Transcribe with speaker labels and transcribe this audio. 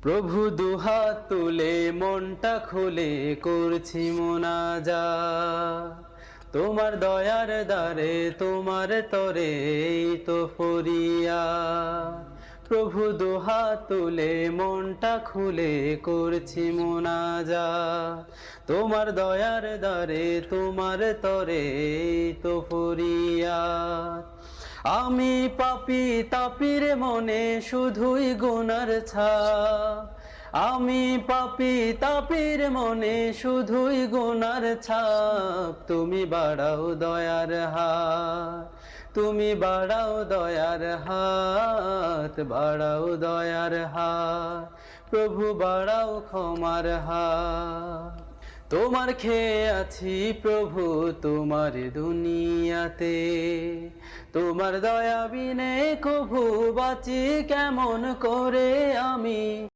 Speaker 1: প্রভু দুহাত তুলে মনটা খুলে করছি মোনাজাত, তোমার দয়ার দ্বারে তোমার তরে এই তো ফরিয়াদ। প্রভু দুহাত তুলে মনটা খুলে করছি মোনাজাত, তোমার দয়ার দ্বারে তোমার তরে এই তো ফরিয়াদ। আমি পাপী তাপির মনে শুধুই গুনার ছাপ, আমি পাপী তাপির মনে শুধুই গুনার ছাপ। তুমি বাড়াও দয়ার হাত, তুমি বাড়াও দয়ার হাত, বাড়াও দয়ার হাত, প্রভু বাড়াও ক্ষমার হাত। তোমার খেয়ে আছি প্রভু তোমার দুনিয়াতে, তোমার দয়া বিনে কভু বাঁচি কেমন করে আমি।